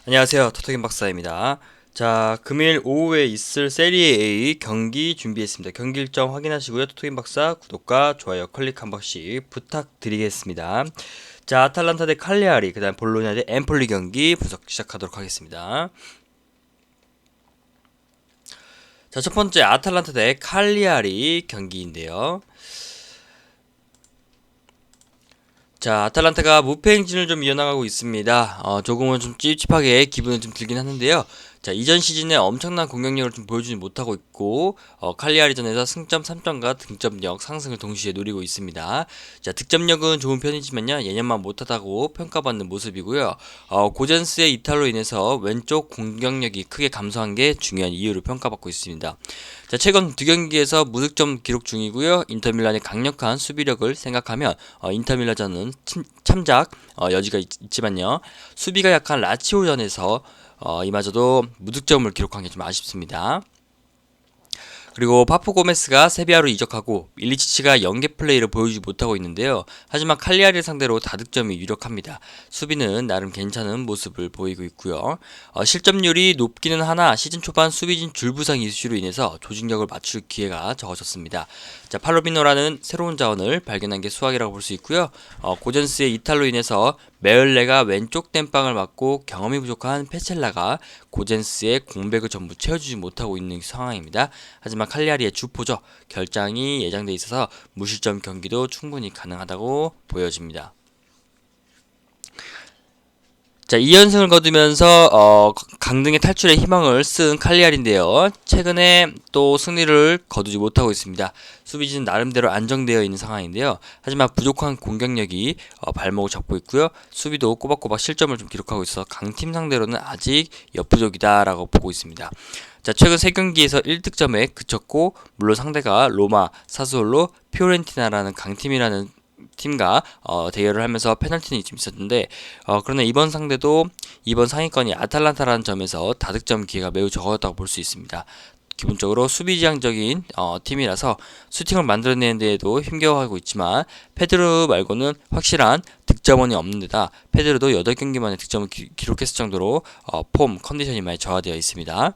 안녕하세요. 토토김 박사입니다. 자, 금일 오후에 있을 세리에 A 경기 준비했습니다. 경기 일정 확인하시고요. 토토김 박사 구독과 좋아요 클릭 한 번씩 부탁드리겠습니다. 자, 아탈란타 대 칼리아리, 그다음 볼로냐 대 엠폴리 경기 분석 시작하도록 하겠습니다. 자, 첫 번째 아탈란타 대 칼리아리 경기인데요. 자, 아탈란타가 무패 행진을 좀 이어나가고 있습니다. 조금은 좀 찝찝하게 기분은 좀 들긴 하는데요. 자, 이전 시즌에 엄청난 공격력을 좀 보여주지 못하고 있고, 칼리아리전에서 승점 3점과 득점력 상승을 동시에 노리고 있습니다. 자, 득점력은 좋은 편이지만요, 예년만 못하다고 평가받는 모습이고요. 고젠스의 이탈로 인해서 왼쪽 공격력이 크게 감소한 게 중요한 이유로 평가받고 있습니다. 자, 최근 두 경기에서 무득점 기록 중이고요. 인터밀란의 강력한 수비력을 생각하면 인터밀란전은 참작 여지가 있지만요. 수비가 약한 라치오전에서 이마저도 무득점을 기록한 게 좀 아쉽습니다. 그리고 파푸 고메스가 세비야로 이적하고 일리치치가 연계 플레이를 보여주지 못하고 있는데요. 하지만 칼리아리를 상대로 다득점이 유력합니다. 수비는 나름 괜찮은 모습을 보이고 있고요. 실점률이 높기는 하나 시즌 초반 수비진 줄부상 이슈로 인해서 조직력을 맞출 기회가 적어졌습니다. 자, 팔로비노라는 새로운 자원을 발견한 게 수학이라고 볼 수 있고요. 고전스의 이탈로 인해서 메얼레가 왼쪽 땜빵을 맞고 경험이 부족한 페첼라가 고젠스의 공백을 전부 채워주지 못하고 있는 상황입니다. 하지만 칼리아리의 주포죠. 결장이 예정돼 있어서 무실점 경기도 충분히 가능하다고 보여집니다. 자, 2연승을 거두면서 강등의 탈출의 희망을 쓴 칼리아리인데요. 최근에 또 승리를 거두지 못하고 있습니다. 수비진은 나름대로 안정되어 있는 상황인데요. 하지만 부족한 공격력이 발목을 잡고 있고요. 수비도 꼬박꼬박 실점을 좀 기록하고 있어서 강팀 상대로는 아직 역부족이다라고 보고 있습니다. 자, 최근 3경기에서 1득점에 그쳤고, 물론 상대가 로마, 사스올로, 피오렌티나라는 강팀이라는 팀과 대결을 하면서 페널티는 좀 있었는데, 그러나 이번 상대도 이번 상위권이 아탈란타라는 점에서 다득점 기회가 매우 적었다고 볼 수 있습니다. 기본적으로 수비지향적인 팀이라서 슈팅을 만들어내는 데에도 힘겨워하고 있지만, 페드로 말고는 확실한 득점원이 없는 데다 페드로도 8경기 만에 득점을 기록했을 정도로 폼, 컨디션이 많이 저하되어 있습니다.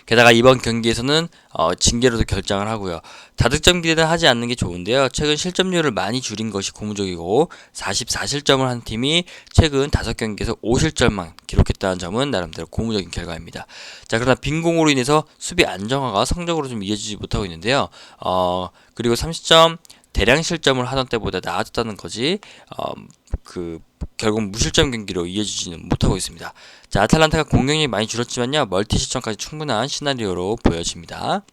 게다가 이번 경기에서는 징계로도 결장을 하고요. 다득점 기대는 하지 않는 게 좋은데요. 최근 실점률을 많이 줄인 것이 고무적이고 44실점을 한 팀이 최근 5경기에서 5실점만 기록했다는 점은 나름대로 고무적인 결과입니다. 자, 그러나 빈공으로 인해서 수비 안정화가 성적으로 좀 이어지지 못하고 있는데요. 그리고 30점 대량 실점을 하던 때보다 나아졌다는 거지. 결국 무실점 경기로 이어지지는 못하고 있습니다. 자, 아탈란타가 공격이 많이 줄었지만요, 멀티 실점까지 충분한 시나리오로 보여집니다.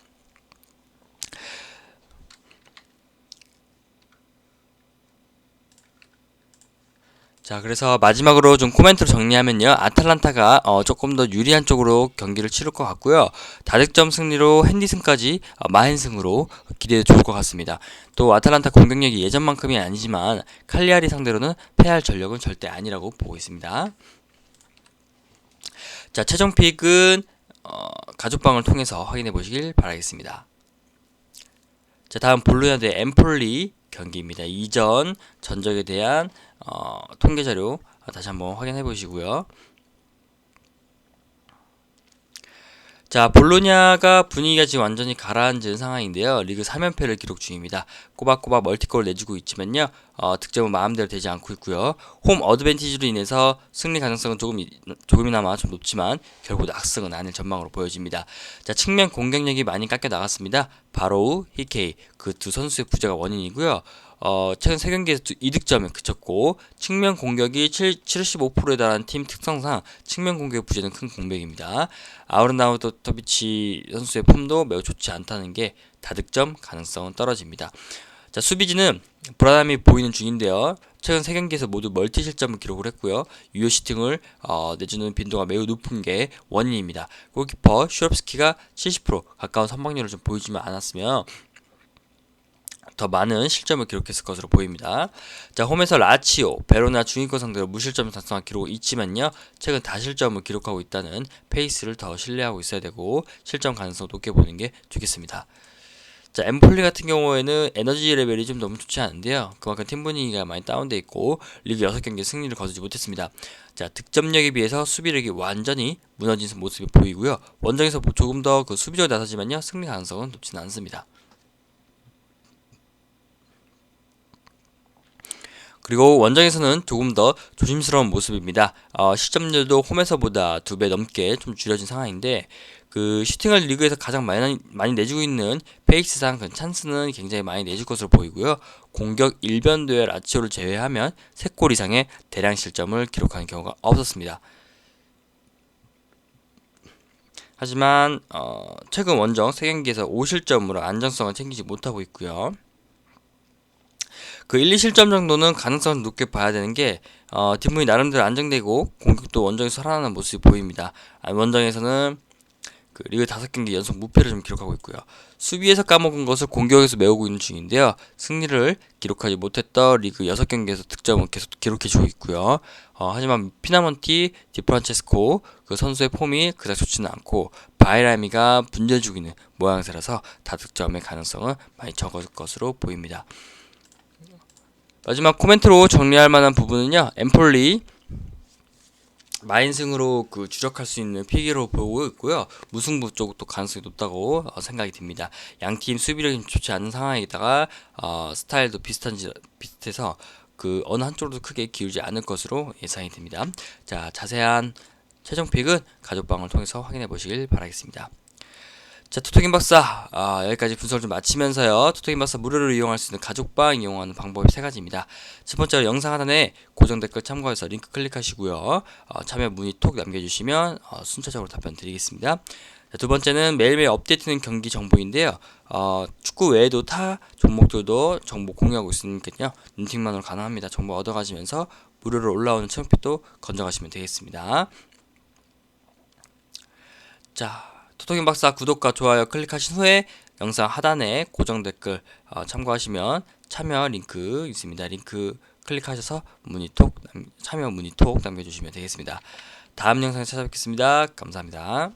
자, 그래서 마지막으로 좀 코멘트로 정리하면요, 아탈란타가 조금 더 유리한 쪽으로 경기를 치를 것 같고요. 다득점 승리로 핸디슨까지 마흔승으로 기대해도 좋을 것 같습니다. 또 아탈란타 공격력이 예전만큼이 아니지만 칼리아리 상대로는 패할 전력은 절대 아니라고 보고 있습니다. 자, 최종 픽은 가족방을 통해서 확인해 보시길 바라겠습니다. 자, 다음 볼로냐 대 엠폴리 경기입니다. 이전 전적에 대한 통계 자료 다시 한번 확인해 보시고요. 자, 볼로냐가 분위기가 지금 완전히 가라앉은 상황인데요. 리그 3연패를 기록 중입니다. 꼬박꼬박 멀티골을 내주고 있지만요. 득점은 마음대로 되지 않고 있고요. 홈 어드밴티지로 인해서 승리 가능성은 조금이나마 좀 높지만 결국 낙승은 아닐 전망으로 보여집니다. 자, 측면 공격력이 많이 깎여 나갔습니다. 바로우, 히케이 그 두 선수의 부재가 원인이고요. 최근 3경기에서 2득점에 그쳤고 측면 공격이 75%에 달하는 팀 특성상 측면 공격의 부재는 큰 공백입니다. 아우르나우토비치 선수의 폼도 매우 좋지 않다는 게 다득점 가능성은 떨어집니다. 자, 수비진은 불안함이 보이는 중인데요. 최근 3경기에서 모두 멀티 실점을 기록을 했고요. 유효 슈팅을 내주는 빈도가 매우 높은 게 원인입니다. 골키퍼 슈럽스키가 70% 가까운 선방률을 좀 보여주지 않았으면 더 많은 실점을 기록했을 것으로 보입니다. 자, 홈에서 라치오, 베로나 중위권 상대로 무실점 달성한 기록은 있지만요, 최근 다실점을 기록하고 있다는 페이스를 더 신뢰하고 있어야 되고 실점 가능성 높게 보는 게 좋겠습니다. 자, 엠폴리 같은 경우에는 에너지 레벨이 좀 너무 좋지 않은데요. 그만큼 팀 분위기가 많이 다운돼 있고 리그 6경기 승리를 거두지 못했습니다. 자, 득점력에 비해서 수비력이 완전히 무너진 모습이 보이고요. 원정에서 조금 더 그 수비적으로 나서지만요. 승리 가능성은 높지는 않습니다. 그리고 원정에서는 조금 더 조심스러운 모습입니다. 실점률도 홈에서보다 2배 넘게 좀 줄여진 상황인데 그 슈팅을 리그에서 가장 많이 내주고 있는 페이스상 그 찬스는 굉장히 많이 내줄 것으로 보이고요. 공격 일변도의 라치오를 제외하면 3골 이상의 대량 실점을 기록하는 경우가 없었습니다. 하지만 최근 원정 3경기에서 5실점으로 안정성을 챙기지 못하고 있고요. 그 1, 2실점 정도는 가능성을 높게 봐야 되는 게 뒷문이 나름대로 안정되고 공격도 원정에서 살아나는 모습이 보입니다. 원정에서는 그 리그 5경기 연속 무패를 좀 기록하고 있고요. 수비에서 까먹은 것을 공격에서 메우고 있는 중인데요. 승리를 기록하지 못했던 리그 6경기에서 득점을 계속 기록해주고 있고요. 하지만 피나먼티, 디프란체스코 그 선수의 폼이 그닥 좋지는 않고 바이라미가 분열 중이는 모양새라서 다득점의 가능성은 많이 적을 것으로 보입니다. 마지막 코멘트로 정리할 만한 부분은요. 엠폴리 마인승으로 그 주력할 수 있는 필기로 보고 있고요. 무승부 쪽도 가능성이 높다고 생각이 듭니다. 양팀 수비력이 좋지 않은 상황에다가 스타일도 비슷해서 그 어느 한쪽으로도 크게 기울지 않을 것으로 예상이 됩니다. 자, 자세한 최종 픽은 가족방을 통해서 확인해 보시길 바라겠습니다. 자, 투토김 박사 여기까지 분석을 좀 마치면서요. 투토김 박사 무료로 이용할 수 있는 가족방 이용하는 방법이 3가지입니다. 첫 번째로 영상 하단에 고정 댓글 참고해서 링크 클릭하시고요. 참여 문의 톡 남겨주시면 순차적으로 답변 드리겠습니다. 자, 두 번째는 매일매일 업데이트되는 경기 정보인데요. 축구 외에도 타 종목들도 정보 공유하고 있으니까요. 눈팅만으로 가능합니다. 정보 얻어가시면서 무료로 올라오는 채용픽도 건져가시면 되겠습니다. 자, 토토김 박사 구독과 좋아요 클릭하신 후에 영상 하단에 고정 댓글 참고하시면 참여 링크 있습니다. 링크 클릭하셔서 참여 문의 톡 남겨주시면 되겠습니다. 다음 영상에 찾아뵙겠습니다. 감사합니다.